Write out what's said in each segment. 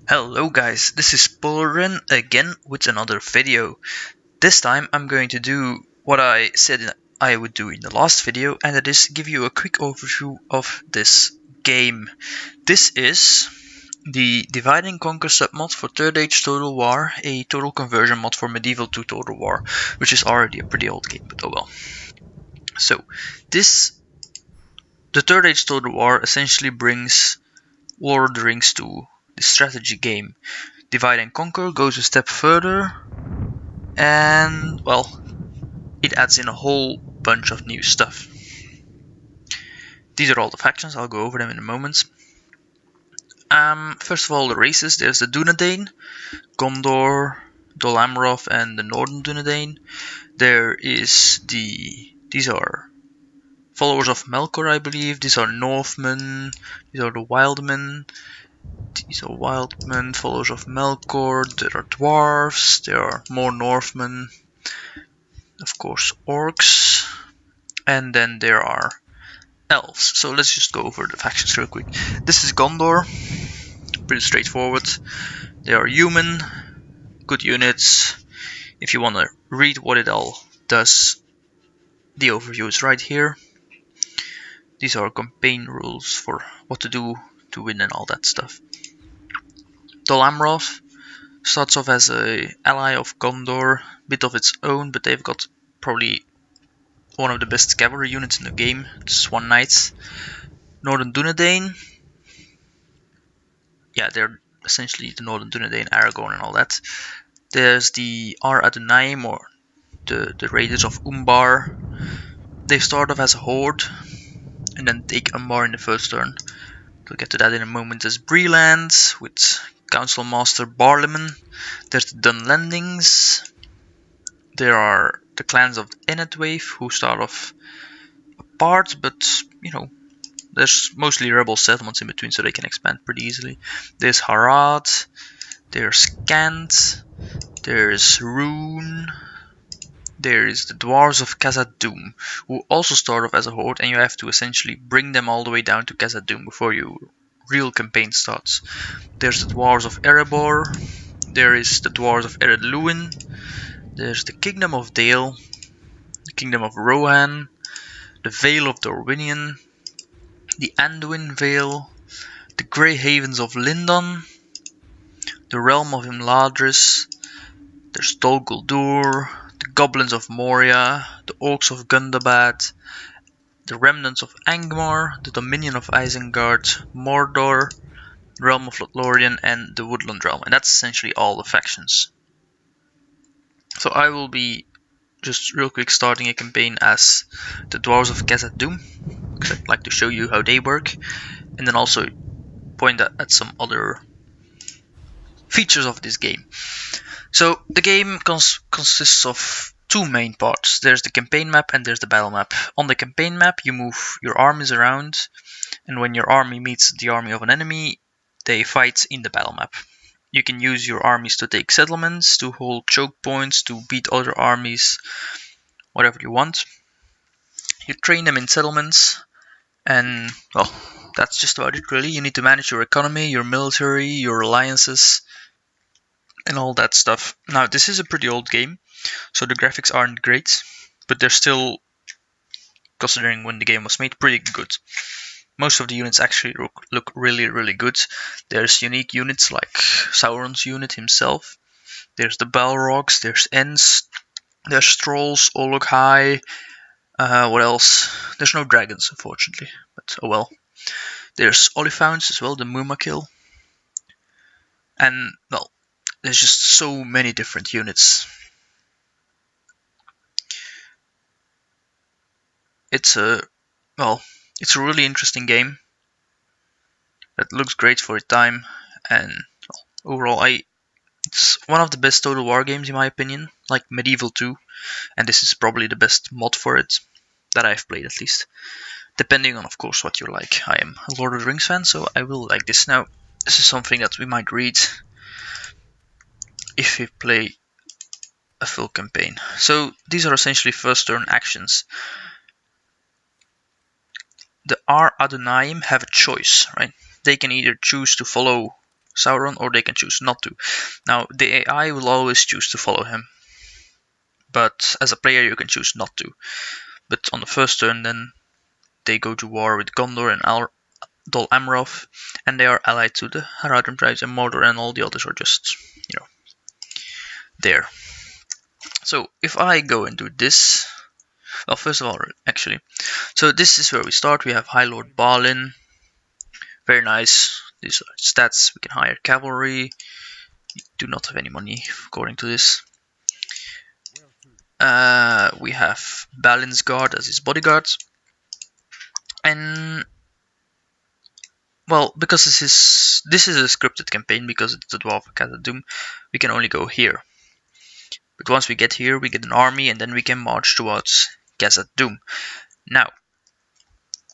Hello guys, this is Pulrin again with another video. This time I'm going to do what I said I would do in the last video, and that is give you a quick overview of this game. This is the Divide and Conquer submod for 3rd Age Total War, a total conversion mod for Medieval 2 Total War, which is already a pretty old game, but oh well. So, the 3rd Age Total War essentially brings Lord of the Rings to the strategy game. Divide and Conquer goes a step further, and well, it adds in a whole bunch of new stuff. These are all the factions, I'll go over them in a moment. First of all, the races. There's the Dnedain, Gondor, Dol Amroth, and the Northern Dnedain. These are followers of Melkor, I believe. These are Northmen. These are the Wildmen. These are Wildmen, followers of Melkor. There are Dwarves. There are more Northmen. Of course, Orcs. And then there are Elves. So let's just go over the factions real quick. This is Gondor. Pretty straightforward. They are human. Good units. If you want to read what it all does, the overview is right here. These are campaign rules for what to do to win and all that stuff. Dol Amroth starts off as an ally of Gondor, bit of its own, but they've got probably one of the best cavalry units in the game, Swan Knights. Northern Dnedain, yeah, they're essentially the Northern Dnedain, Aragorn and all that. There's the Dnedain, or the Raiders of Umbar. They start off as a horde, and then take Umbar in the first turn. We'll get to that in a moment. There's Breland with Council Master Barliman. There's the Dunlendings. There are the clans of Dnedain, who start off apart, but you know, there's mostly rebel settlements in between, so they can expand pretty easily. There's Harad. There's Kant. There's Rune. There is the Dwarves of Khazad-dûm, who also start off as a horde, and you have to essentially bring them all the way down to Khazad-dûm before your real campaign starts. There's the Dwarves of Erebor. There is the Dwarves of Ered Luin. There's the Kingdom of Dale, the Kingdom of Rohan, the Vale of Dorwinion, the Anduin Vale, the Grey Havens of Lindon, the Realm of Imladris. There's Dol Guldur, the Goblins of Moria, the Orcs of Gundabad, the Remnants of Angmar, the Dominion of Isengard, Mordor, the Realm of Lothlorien, and the Woodland Realm. And that's essentially all the factions. So I will be just real quick starting a campaign as the Dwarves of Khazad-dûm, because I'd like to show you how they work, and then also point at some other features of this game. So the game consists of two main parts. There's the campaign map and there's the battle map. On the campaign map you move your armies around, and when your army meets the army of an enemy, they fight in the battle map. You can use your armies to take settlements, to hold choke points, to beat other armies, whatever you want. You train them in settlements, and well, that's just about it really. You need to manage your economy, your military, your alliances, and all that stuff. Now, this is a pretty old game, so the graphics aren't great, but they're still, considering when the game was made, pretty good. Most of the units actually look really, really good. There's unique units like Sauron's unit himself. There's the Balrogs, there's Ents, there's Trolls, Olog-hai. What else? There's no dragons, unfortunately, but oh well. There's Oliphaunts as well, the Mumakil. And, well, there's just so many different units. It's a really interesting game that looks great for its time, and well, overall it's one of the best Total War games in my opinion, like Medieval 2, and this is probably the best mod for it that I've played, at least, depending on of course what you like. I am a Lord of the Rings fan, so I will like this. Now, this is something that we might read if we play a full campaign. So these are essentially first turn actions. The Dnedain have a choice, right? They can either choose to follow Sauron, or they can choose not to. Now, the AI will always choose to follow him, but as a player you can choose not to. But on the first turn, then they go to war with Gondor and Dol Amroth, and they are allied to the Haradrim tribes and Mordor, and all the others are just, there. So if I go and do this, well, first of all, actually, so this is where we start. We have High Lord Balin, very nice. These are stats. We can hire cavalry. We do not have any money according to this. We have Balin's guard as his bodyguards, and well, because this is a scripted campaign, because it's the Dwarf of Khazad-dûm, we can only go here. But once we get here, we get an army, and then we can march towards Khazad-dûm. Now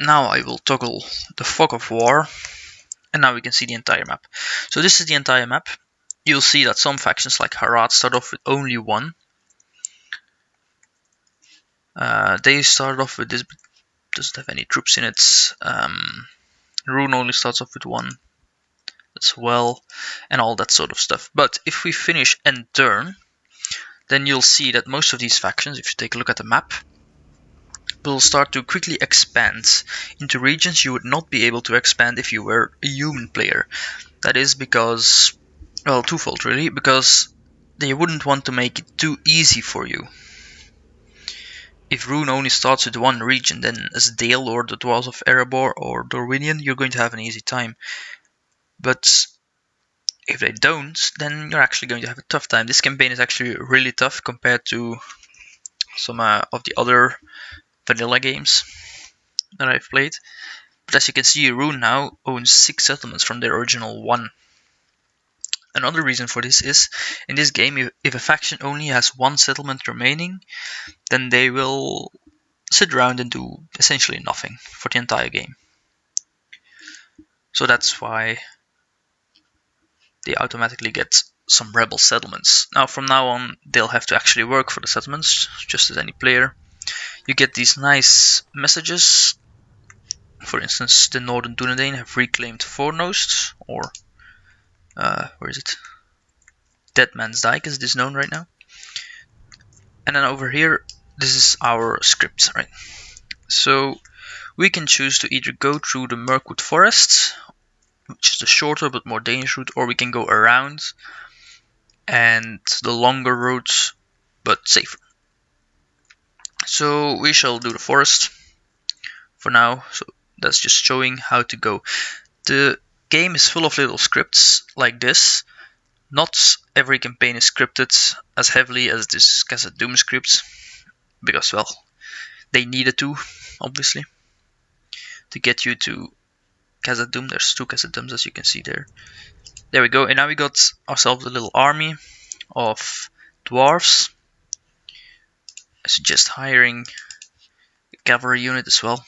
I will toggle the fog of war, and now we can see the entire map. So this is the entire map. You'll see that some factions like Harad start off with only one. They started off with this, but doesn't have any troops in it. Rune only starts off with one as well, and all that sort of stuff. But if we finish end turn, then you'll see that most of these factions, if you take a look at the map, will start to quickly expand into regions you would not be able to expand if you were a human player. That is because, well, twofold really, because they wouldn't want to make it too easy for you. If Rune only starts with one region, then as Dale or the Dwarves of Erebor or Dorwinion, you're going to have an easy time. But if they don't, then you're actually going to have a tough time. This campaign is actually really tough compared to some of the other vanilla games that I've played. But as you can see, Rune now owns 6 settlements from their original 1. Another reason for this is, in this game, if a faction only has 1 settlement remaining, then they will sit around and do essentially nothing for the entire game. So that's why they automatically get some rebel settlements. Now from now on, they'll have to actually work for the settlements, just as any player. You get these nice messages. For instance, the Northern Dnedain have reclaimed Fornost, or where is it? Dead Man's Dyke, as it is known right now. And then over here, this is our script, right? So we can choose to either go through the Mirkwood Forest, which is the shorter but more dangerous route, or we can go around and the longer route but safer. So we shall do the forest for now. So that's just showing how to go. The game is full of little scripts like this. Not every campaign is scripted as heavily as this Khazad-dûm script, because, well, they needed to, obviously, to get you to Khazad-dûm. There's 2 Khazad-dûms, as you can see there. There we go, and now we got ourselves a little army of dwarves. I suggest hiring a cavalry unit as well.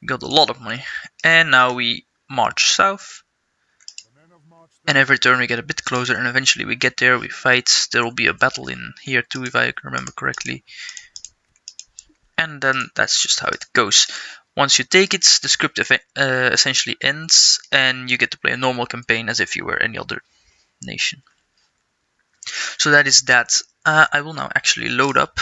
We got a lot of money, and now we march south. And every turn we get a bit closer, and eventually we get there, we fight. There will be a battle in here too, if I remember correctly. And then that's just how it goes. Once you take it, the script essentially ends, and you get to play a normal campaign as if you were any other nation. So that is that. I will now actually load up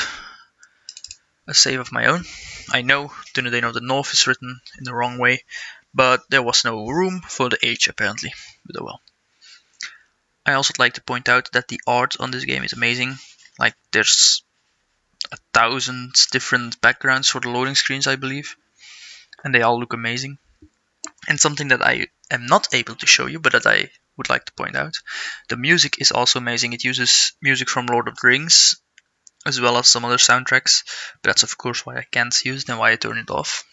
a save of my own. I know Dnedain of the North is written in the wrong way, but there was no room for the H apparently. But oh well. I also like to point out that the art on this game is amazing. Like, there's 1,000 different backgrounds for the loading screens, I believe, and they all look amazing. And something that I am not able to show you, but that I would like to point out, the music is also amazing. It uses music from Lord of the Rings, as well as some other soundtracks, but that's of course why I can't use it and why I turn it off.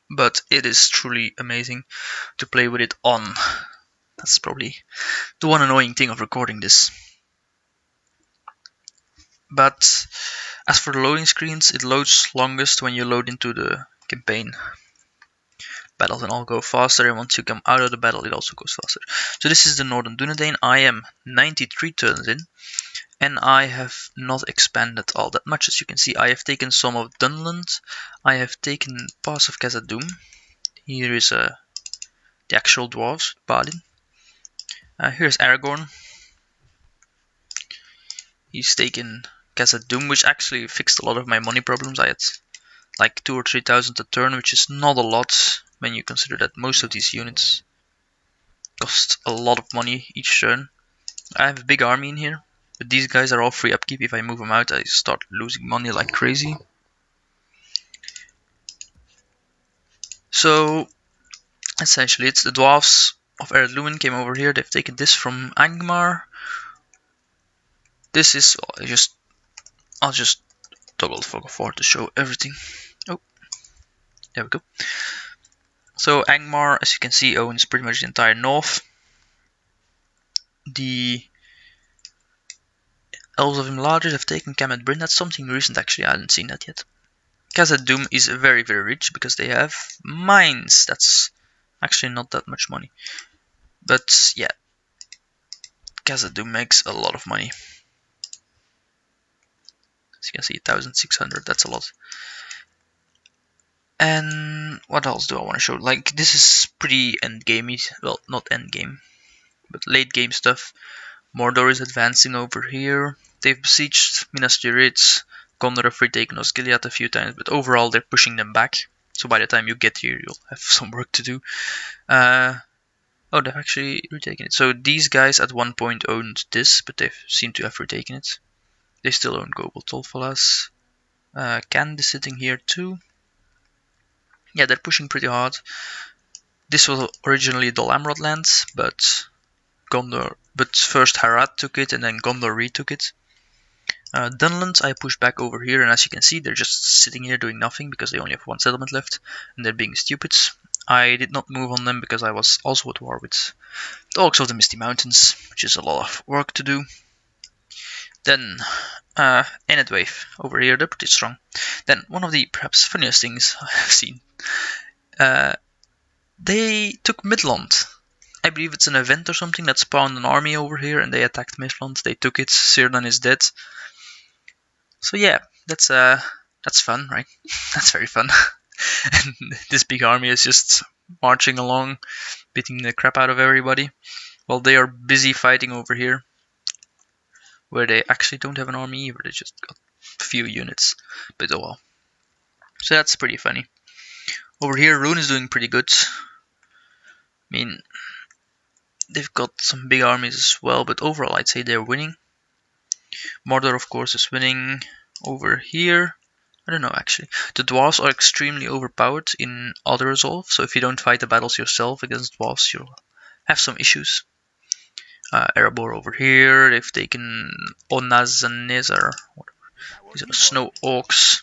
But it is truly amazing to play with it on. That's probably the one annoying thing of recording this. But as for the loading screens, it loads longest when you load into the campaign. Battles and all go faster, and once you come out of the battle it also goes faster. So this is the Northern Dnedain. I am 93 turns in, and I have not expanded all that much. As you can see, I have taken some of Dunland, I have taken parts of Khazad-dûm. Here is a the actual dwarves, Balin. Here's Aragorn. He's taken Khazad-dûm, which actually fixed a lot of my money problems. I had like 2,000 or 3,000 a turn, which is not a lot when you consider that most of these units cost a lot of money each turn. I have a big army in here, but these guys are all free upkeep. If I move them out, I start losing money like crazy. So essentially it's the dwarves of Ered Luin came over here. They've taken this from Angmar. This is I'll just toggle fog of war to show everything. Oh, there we go. So Angmar, as you can see, owns pretty much the entire north. The Elves of Imladris have taken Kamet Bryn. That's something recent actually, I hadn't seen that yet. Khazad-dûm is very, very rich because they have mines. That's actually not that much money. But yeah, Khazad-dûm makes a lot of money. As you can see, 1,600, that's a lot. And what else do I want to show? Like, this is pretty endgamey. Well, not endgame, but late game stuff. Mordor is advancing over here. They've besieged Minas Tirith. Gondor have retaken Osgiliath a few times, but overall they're pushing them back. So by the time you get here, you'll have some work to do. Oh, they've actually retaken it. So these guys at one point owned this, but they seem to have retaken it. They still own Gobel Tolfalas. Kand is sitting here too. Yeah, they're pushing pretty hard. This was originally Dol Amroth lands, but first Harad took it and then Gondor retook it. Dunland I pushed back over here, and as you can see, they're just sitting here doing nothing because they only have one settlement left, and they're being stupid. I did not move on them because I was also at war with the Orcs of the Misty Mountains, which is a lot of work to do. Then Enedwave over here, they're pretty strong. Then one of the perhaps funniest things I've seen. They took Midland. I believe it's an event or something that spawned an army over here and they attacked Midland. They took it. Círdan is dead. So yeah, that's fun, right? That's very fun. And this big army is just marching along, beating the crap out of everybody, while they are busy fighting over here, where they actually don't have an army either. They just got a few units, but oh well. So that's pretty funny. Over here, Rune is doing pretty good. I mean, they've got some big armies as well, but overall I'd say they're winning. Mordor, of course, is winning over here. I don't know, actually. The dwarves are extremely overpowered in auto resolve, so if you don't fight the battles yourself against dwarves, you'll have some issues. Erebor over here. They've taken Onaz and Nezar. These are snow orcs.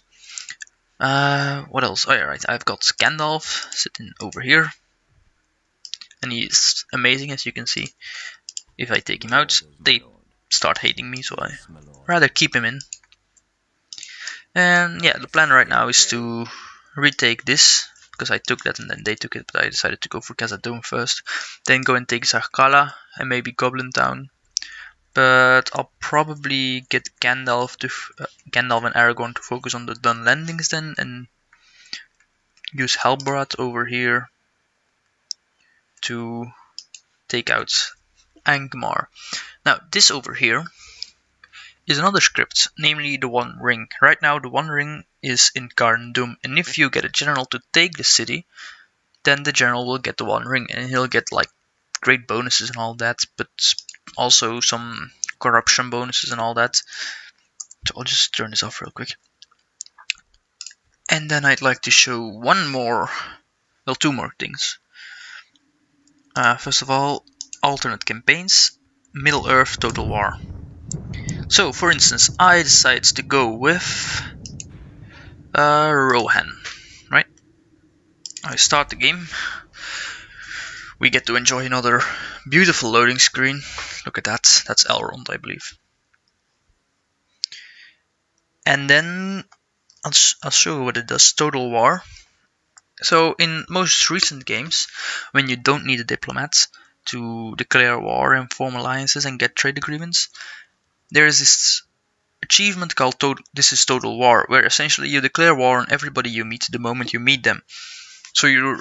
What else? Oh yeah, right. I've got Gandalf sitting over here, and he's amazing, as you can see. If I take him out, they start hating me, so I rather keep him in. And yeah, the plan right now is to retake this, because I took that and then they took it, but I decided to go for Khazad-dûm first. Then go and take Zarkala and maybe Goblin Town. But I'll probably get Gandalf and Aragorn to focus on the Dun landings then, and use Halbarad over here to take out Angmar. Now this over here is another script, namely the One Ring. Right now the One Ring is in Carn-dûm, and if you get a general to take the city, then the general will get the One Ring, and he'll get like great bonuses and all that, but also some corruption bonuses and all that. So I'll just turn this off real quick. And then I'd like to show two more things. First of all, alternate campaigns, Middle Earth, Total War. So, for instance, I decide to go with Rohan, right? I start the game. We get to enjoy another beautiful loading screen. Look at that. That's Elrond, I believe. And then I'll show you what it does. Total War. So in most recent games, when you don't need a diplomat to declare war and form alliances and get trade agreements, there is this achievement called This is Total War, where essentially you declare war on everybody you meet the moment you meet them. So you're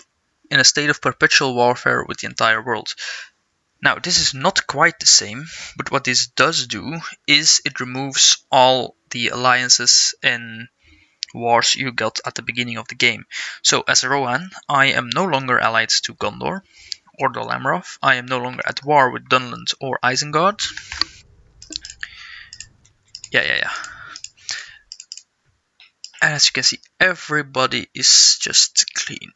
in a state of perpetual warfare with the entire world. Now, this is not quite the same, but what this does do is it removes all the alliances and wars you got at the beginning of the game. So, as Rohan, I am no longer allied to Gondor or Dol Amroth. I am no longer at war with Dunland or Isengard. Yeah. And as you can see, everybody is just clean.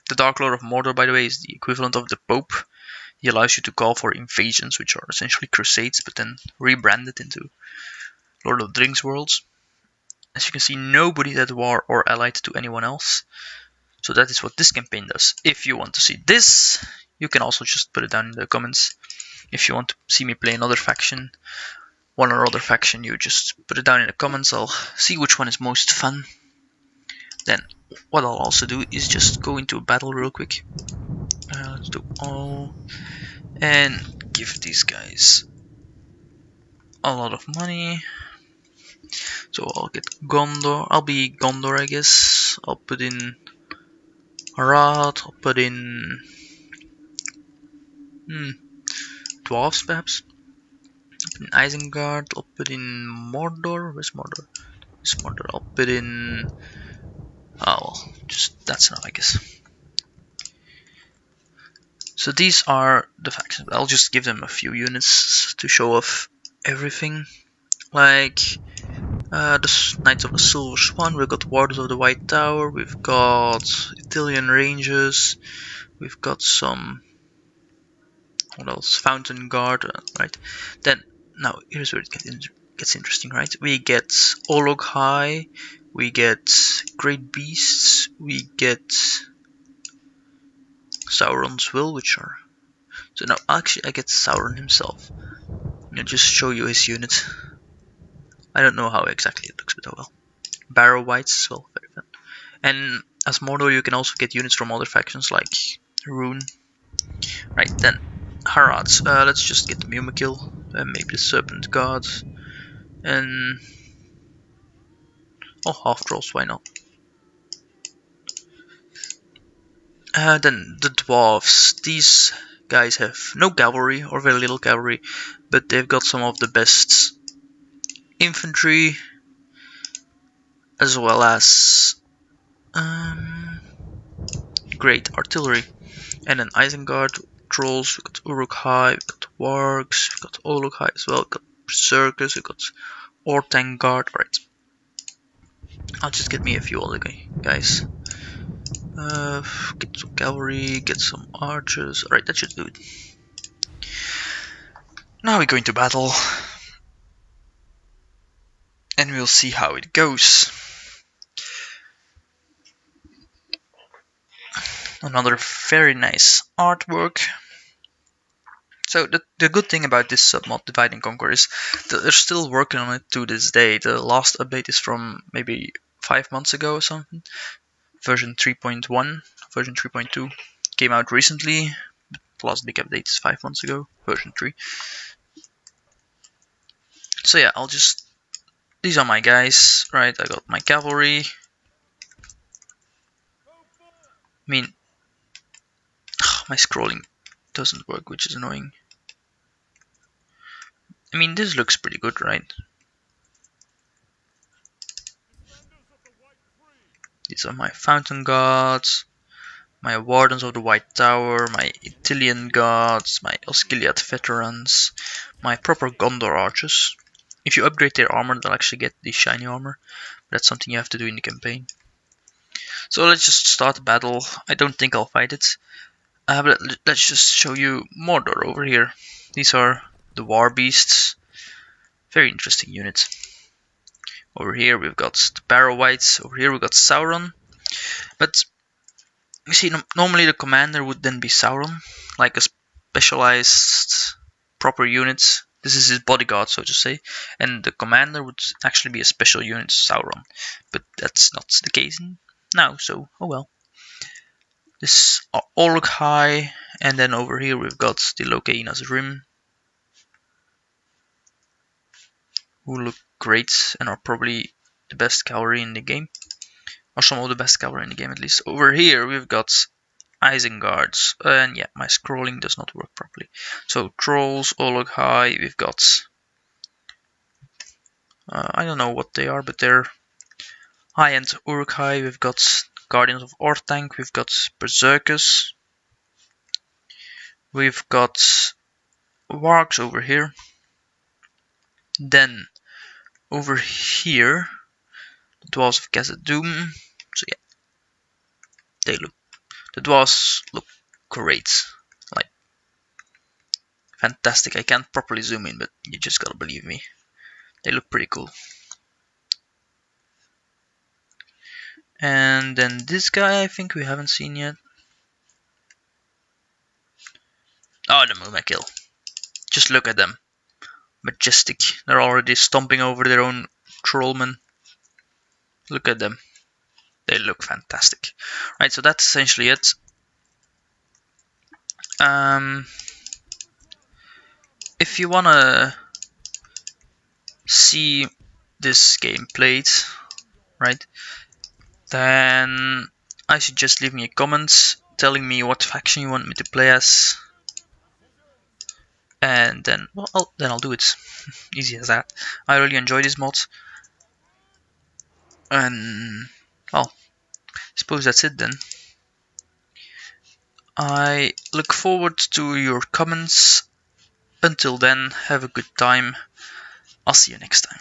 The Dark Lord of Mordor, by the way, is the equivalent of the Pope. He allows you to call for invasions, which are essentially crusades, but then rebranded into Lord of the Rings worlds. As you can see, nobody is at war or allied to anyone else. So that is what this campaign does. If you want to see this, you can also just put it down in the comments. If you want to see me play another faction, one or other faction, you just put it down in the comments. I'll see which one is most fun. Then what I'll also do is just go into a battle real quick. Let's do all and give these guys a lot of money. So I'll get Gondor. I'll be Gondor, I guess. I'll put in Arad. I'll put in Dwarves, perhaps. I'll put in Isengard. I'll put in Mordor. Where's Mordor? It's Mordor. I'll put in. Oh well, just that's enough, I guess. So these are the factions. I'll just give them a few units to show off everything. Like the Knights of the Silver Swan, we've got Wardens of the White Tower, we've got Italian Rangers, we've got some, what else, Fountain Guard, right? Then, now, here's where it gets interesting, right? We get Olog High, we get Great Beasts, we get Sauron's Will, which are... So now, actually, I get Sauron himself. I'll just show you his unit. I don't know how exactly it looks, but oh well. Barrow Whites as well, very fun. And as Mordor, you can also get units from other factions like Rune. Right, then Harads. Let's just get the Mumakil, maybe the Serpent God, and half trolls. Why not? Then the Dwarves. These guys have no cavalry or very little cavalry, but they've got some of the best infantry, as well as great artillery. And then Isengard trolls, we've got Uruk-hai, we've got Wargs, we've got Olog-hai as well, we've got Berserkers, we've got Orthanc-guard. Right, I'll just get me a few other guys. Get some cavalry, get some archers. Alright, that should do it. Now we go into battle, and we'll see how it goes. Another very nice artwork. So the good thing about this submod Divide and Conquer is that they're still working on it to this day. The last update is from maybe 5 months ago or something. Version 3.1, version 3.2 came out recently. The last big update is 5 months ago, version 3. So yeah, these are my guys, right? I got my cavalry. I mean, my scrolling doesn't work, which is annoying. I mean, this looks pretty good, right? These are my Fountain Gods, my Wardens of the White Tower, my Italian Gods, my Osgiliath Veterans, my proper Gondor Archers. If you upgrade their armor, they'll actually get the shiny armor. But that's something you have to do in the campaign. So let's just start the battle. I don't think I'll fight it. But let's just show you Mordor over here. These are the War Beasts. Very interesting units. Over here we've got the Barrow Whites. Over here we've got Sauron. But you see, normally the commander would then be Sauron, like a specialized proper unit. This is his bodyguard, so to say, and the commander would actually be a special unit, Sauron. But that's not the case now, so oh well. This are Olog-hai, and then over here we've got the Locaena's Rim, who look great and are probably the best cavalry in the game, or some of the best cavalry in the game at least. Over here we've got Isenguards. And yeah, my scrolling does not work properly. So trolls all look high. We've got I don't know what they are, but they're high-end Uruk-hai. We've got Guardians of Orthanc. We've got Berserkers. We've got Wargs over here. Then over here, the Dwarves of Khazad-dûm. So yeah, the Dwarves look great, like fantastic. I can't properly zoom in, but you just gotta believe me. They look pretty cool. And then this guy, I think we haven't seen yet. Oh, the Mumakil. Just look at them. Majestic. They're already stomping over their own trollmen. Look at them. They look fantastic. Right, so that's essentially it. If you wanna see this game played, right, then I suggest leaving a comment telling me what faction you want me to play as, and then I'll do it. Easy as that. I really enjoy this mod, and well, I suppose that's it then. I look forward to your comments. Until then, have a good time. I'll see you next time.